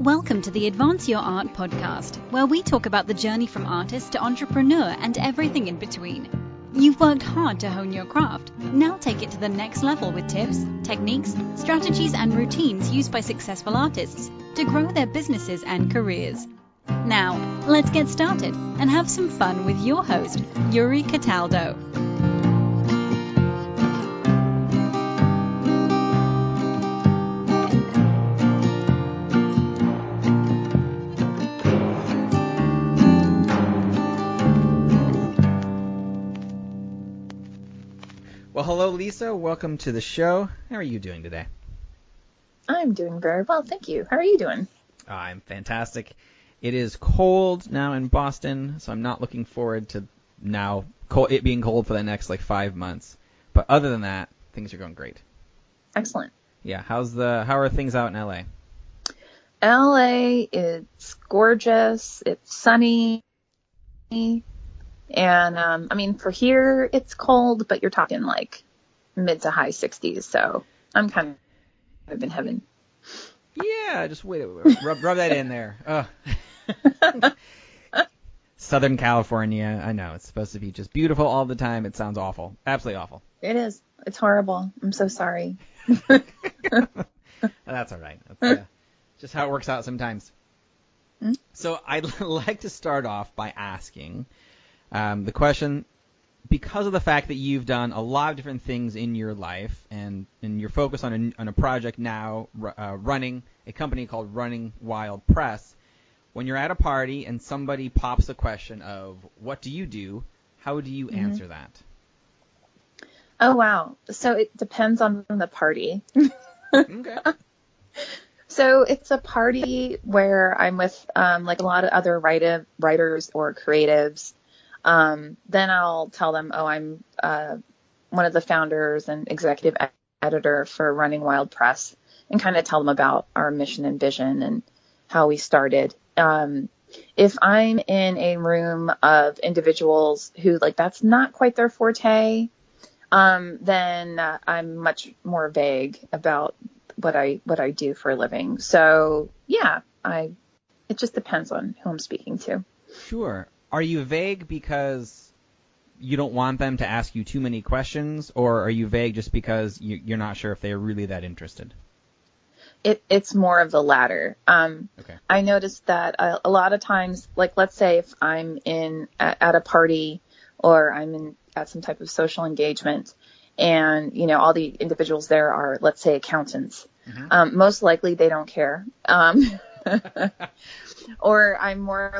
Welcome to the Advance Your Art podcast, where we talk about the journey from artist to entrepreneur and everything in between. You've worked hard to hone your craft. Now take it to the next level with tips, techniques, strategies, and routines used by successful artists to grow their businesses and careers. Now, let's get started and have some fun with your host, Yuri Cataldo. Well, hello, Lisa. Welcome to the show. How are you doing today? I'm doing very well, thank you. How are you doing? I'm fantastic. It is cold now in Boston, so I'm not looking forward to now it being cold for the next 5 months. But other than that, things are going great. Excellent. Yeah. How are things out in LA? LA, it's gorgeous. It's sunny. And, for here, it's cold, but you're talking mid to high 60s. So I'm kind of in heaven. Yeah, just wait. Rub that in there. Southern California. I know. It's supposed to be just beautiful all the time. It sounds awful. Absolutely awful. It is. It's horrible. I'm so sorry. That's all right. That's just how it works out sometimes. Mm-hmm. So I'd like to start off by asking the question, because of the fact that you've done a lot of different things in your life and you're focused on a project now running a company called Running Wild Press, when you're at a party and somebody pops the question of what do you do, how do you answer that? Oh, wow. So it depends on the party. Okay. So it's a party where I'm with a lot of other writers or creatives. Then I'll tell them, I'm one of the founders and executive editor for Running Wild Press, and kind of tell them about our mission and vision and how we started. If I'm in a room of individuals who that's not quite their forte, then I'm much more vague about what I do for a living. So yeah, it just depends on who I'm speaking to. Sure. Are you vague because you don't want them to ask you too many questions, or are you vague just because you're not sure if they're really that interested? It's more of the latter. Okay. I noticed that a lot of times, let's say if I'm at a party or I'm at some type of social engagement, and all the individuals there are, let's say, accountants. Mm-hmm. Most likely they don't care. Or I'm more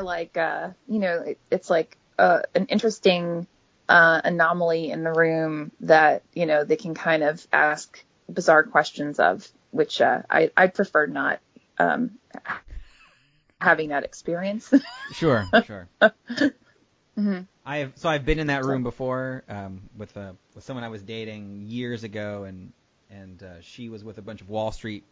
it's an interesting anomaly in the room that, they can kind of ask bizarre questions of, which I'd prefer not having that experience. Sure. Mm-hmm. I've been in that room before with someone I was dating years ago, and she was with a bunch of Wall Street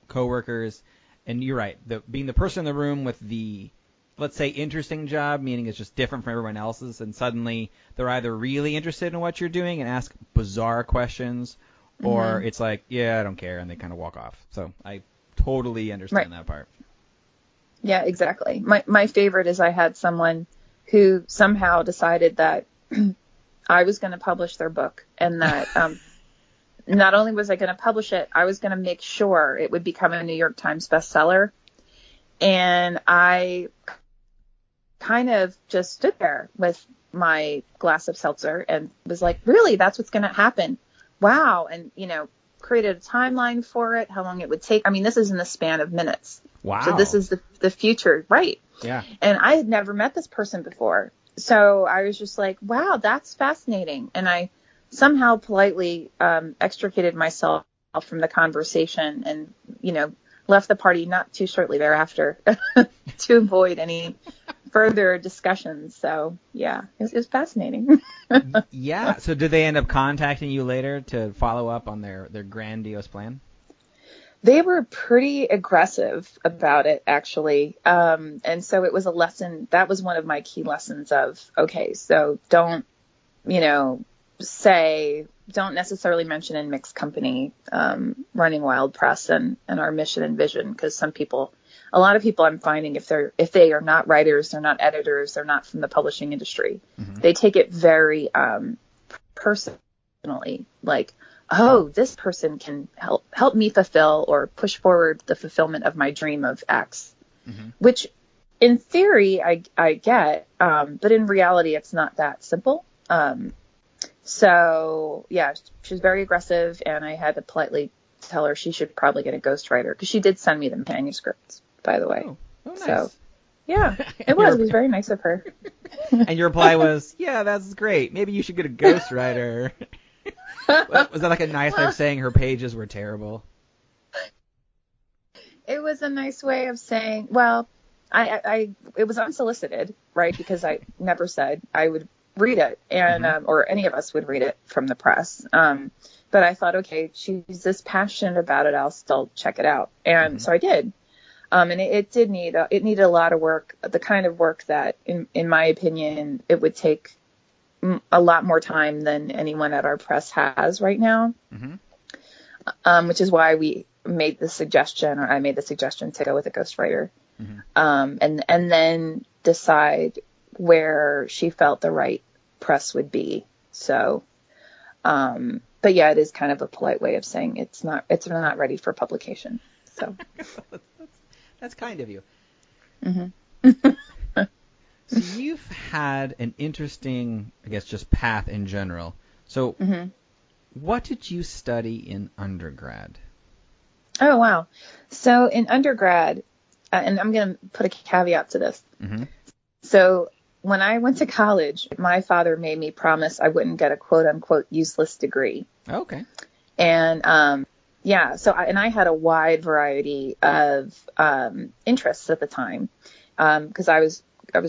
coworkers. And you're right. Being the person in the room with the, let's say, interesting job, meaning it's just different from everyone else's, and suddenly they're either really interested in what you're doing and ask bizarre questions, or mm-hmm. it's I don't care, and they kind of walk off. So I totally understand that part. Yeah, exactly. My favorite is I had someone who somehow decided that I was going to publish their book, and that not only was I going to publish it, I was going to make sure it would become a New York Times bestseller. And I kind of just stood there with my glass of seltzer and was like, really, that's what's going to happen? Wow. And, created a timeline for it, how long it would take. I mean, this is in the span of minutes. Wow. So this is the future. Right. Yeah. And I had never met this person before. So I was just like, wow, that's fascinating. And I somehow politely extricated myself from the conversation and, left the party not too shortly thereafter to avoid any further discussions. So, yeah, it was fascinating. Yeah. So did they end up contacting you later to follow up on their grandiose plan? They were pretty aggressive about it, actually. And so it was a lesson. That was one of my key lessons of, okay, so don't necessarily mention in mixed company Running Wild Press and our mission and vision, because some people a lot of people I'm finding, if they are not writers, they're not editors, they're not from the publishing industry, they take it very personally, like, oh, this person can help me fulfill or push forward the fulfillment of my dream of X, which in theory I get, but in reality it's not that simple. So yeah, she was very aggressive, and I had to politely tell her she should probably get a ghostwriter, because she did send me the manuscripts, by the way. Oh, nice. So yeah, it was very nice of her. And your reply was, yeah, that's great. Maybe you should get a ghostwriter. Was that like a nice way of saying her pages were terrible? It was a nice way of saying, well, it was unsolicited, right? Because I never said I would read it, and or any of us would read it from the press. But I thought, okay, she's this passionate about it, I'll still check it out. And so I did. And it needed a lot of work, the kind of work that, in my opinion, it would take a lot more time than anyone at our press has right now. Which is why we made the suggestion, or I made the suggestion, to go with a ghostwriter, and then decide where she felt the right press would be. So, but yeah, it is kind of a polite way of saying it's not ready for publication. So that's kind of you. So you've had an interesting, I guess, just path in general. So what did you study in undergrad? Oh, wow. So in undergrad, and I'm going to put a caveat to this. So when I went to college, my father made me promise I wouldn't get a quote unquote useless degree. Okay. And, yeah, so I had a wide variety of interests at the time, because I was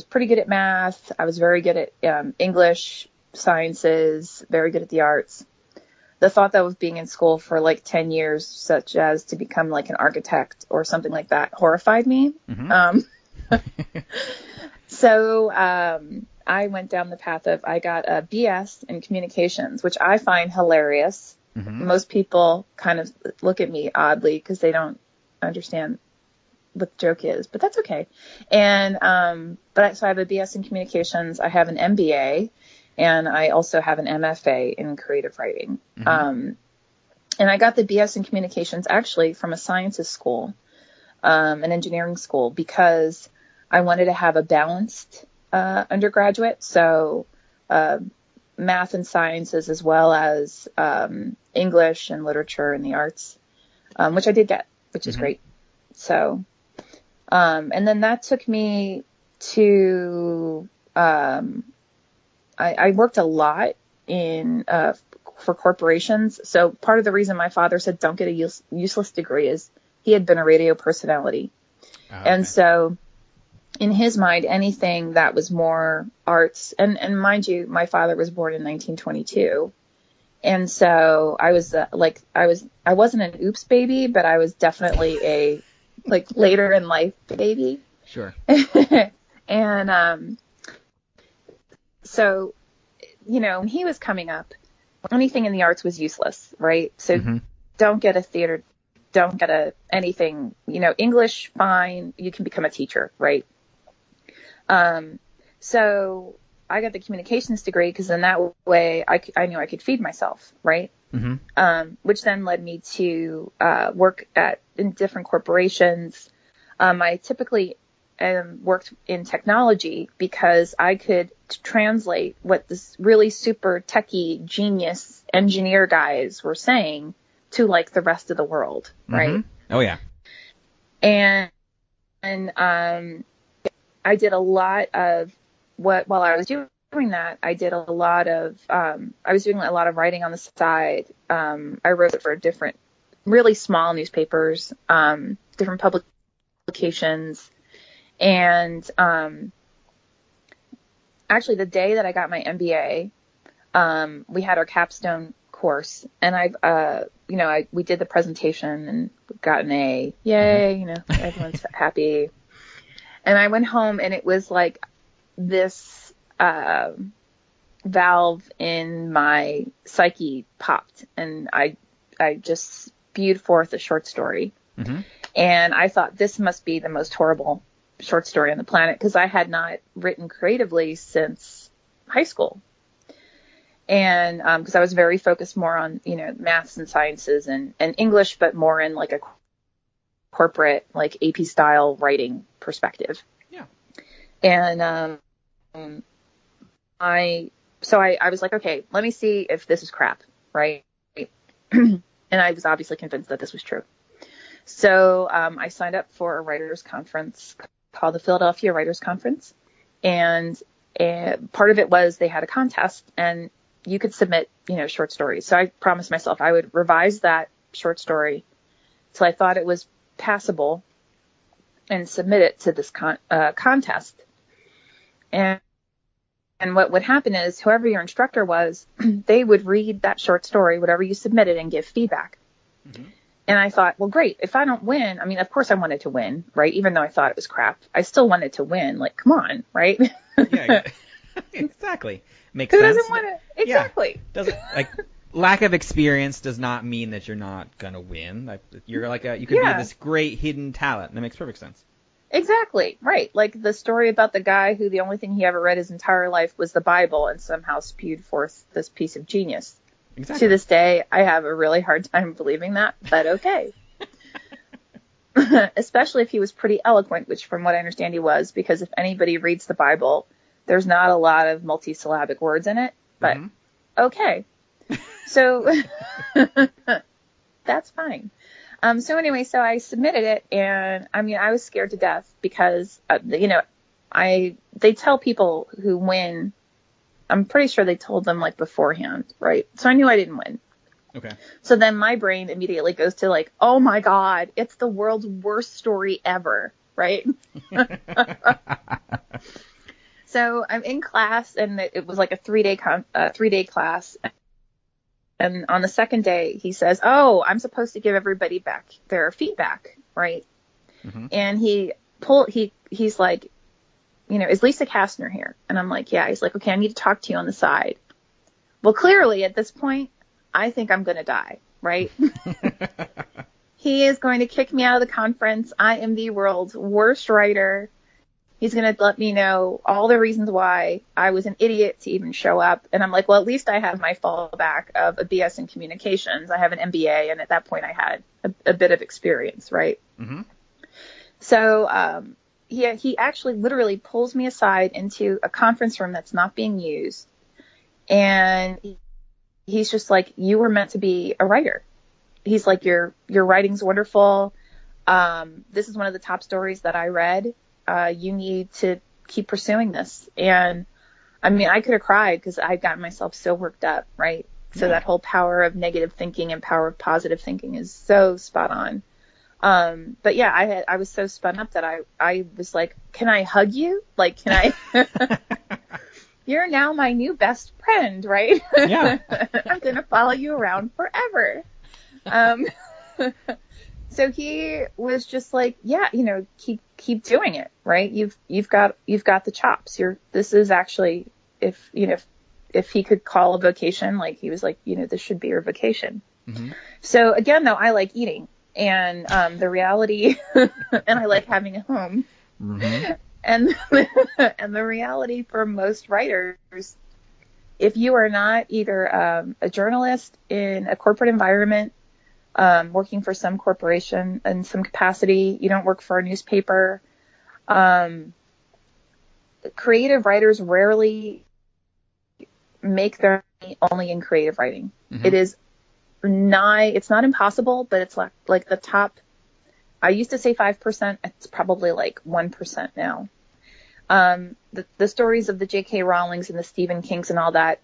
pretty good at math. I was very good at English, sciences, very good at the arts. The thought that of being in school for like 10 years, such as to become like an architect or something like that, horrified me. So I went down the path of, I got a BS in communications, which I find hilarious. Most people kind of look at me oddly because they don't understand what the joke is, but that's okay. And so I have a BS in communications. I have an MBA, and I also have an MFA in creative writing. And I got the BS in communications actually from a sciences school, an engineering school, because I wanted to have a balanced undergraduate. So math and sciences, as well as English and literature and the arts, which I did get, which is great. So, and then that took me to, I worked a lot for corporations. So part of the reason my father said don't get a useless degree is he had been a radio personality. Okay. And so in his mind, anything that was more arts, and mind you, my father was born in 1922. And so I was I wasn't an oops baby, but I was definitely a later in life baby. Sure. And, so, when he was coming up, anything in the arts was useless, right? So don't get a theater, don't get anything, English, fine. You can become a teacher, right? So I got the communications degree because in that way I knew I could feed myself, right? Which then led me to work in different corporations. I typically worked in technology because I could translate what this really super techie genius engineer guys were saying to the rest of the world, right? Oh yeah. And I did a lot of while I was doing that, I did a lot of, I was doing a lot of writing on the side. I wrote for different, really small newspapers, different publications. And, actually the day that I got my MBA, we had our capstone course, and we did the presentation and got an A. Yay. Everyone's happy. And I went home, and it was like this valve in my psyche popped, and I just spewed forth a short story. And I thought this must be the most horrible short story on the planet, because I had not written creatively since high school. And because I was very focused more on, maths and sciences and English, but more in like a corporate, like AP style writing perspective. Yeah. And I was like, okay, let me see if this is crap, right? And I was obviously convinced that this was true. So I signed up for a writers conference called the Philadelphia Writers Conference. And part of it was they had a contest, and you could submit, short stories. So I promised myself I would revise that short story till I thought it was passable and submit it to this contest. And what would happen is whoever your instructor was, they would read that short story, whatever you submitted, and give feedback. Mm-hmm. And I thought, well, great. If I don't win, I mean, of course I wanted to win, right? Even though I thought it was crap, I still wanted to win. Like, come on, right? Yeah, exactly. Makes Who sense. doesn't want to? Exactly. Yeah. Doesn't lack of experience does not mean that you're not gonna win. Like you're you could be this great hidden talent. That makes perfect sense. Exactly. Right. Like the story about the guy who the only thing he ever read his entire life was the Bible and somehow spewed forth this piece of genius. Exactly. To this day, I have a really hard time believing that, but okay. Especially if he was pretty eloquent, which from what I understand he was, because if anybody reads the Bible, there's not a lot of multisyllabic words in it, but okay. So that's fine. So anyway, so I submitted it, and I mean, I was scared to death because, they tell people who win, I'm pretty sure they told them like beforehand, right? So I knew I didn't win. Okay. So then my brain immediately goes to like, oh my God, it's the world's worst story ever, right? So I'm in class, and it was like a 3-day class. And on the second day, he says, oh, I'm supposed to give everybody back their feedback, right? Mm-hmm. And he's like, is Lisa Kastner here? And I'm like, yeah. He's like, okay, I need to talk to you on the side. Well, clearly at this point, I think I'm going to die, right? He is going to kick me out of the conference. I am the world's worst writer. He's going to let me know all the reasons why I was an idiot to even show up. And I'm like, well, at least I have my fallback of a BS in communications. I have an MBA. And at that point I had a bit of experience, right? Mm-hmm. So, he actually literally pulls me aside into a conference room that's not being used. And he's just like, you were meant to be a writer. He's like, your writing's wonderful. This is one of the top stories that I read. You need to keep pursuing this. And I mean, I could have cried because I'd gotten myself so worked up, right? So that whole power of negative thinking and power of positive thinking is so spot on. But yeah, I was so spun up that I was like, can I hug you? Like, can I, you're now my new best friend, right? Yeah. I'm going to follow you around forever. So he was just like, yeah, keep doing it, right? You've got the chops. This is actually, if he could call a vocation, like he was like, this should be your vocation. Mm-hmm. So again, though, I like eating. And the reality, and I like having a home. Mm-hmm. And the reality for most writers, if you are not either a journalist in a corporate environment, working for some corporation in some capacity, you don't work for a newspaper, creative writers rarely make their money only in creative writing. Mm-hmm. It's not impossible, but it's like the top, I used to say 5%. It's probably like 1% now. The stories of the J.K. Rowlings and the Stephen Kings and all that,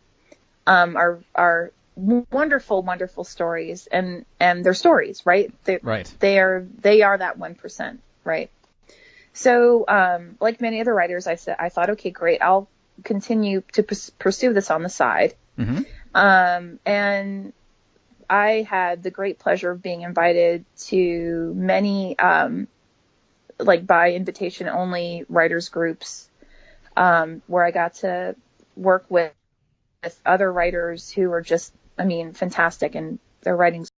are wonderful, wonderful stories. And they're stories, right? Right. They are that 1%, right? So, like many other writers, I thought, okay, great. I'll continue to pursue this on the side. Mm-hmm. And I had the great pleasure of being invited to many, by invitation only writers groups, where I got to work with other writers who are just, fantastic, and their writing's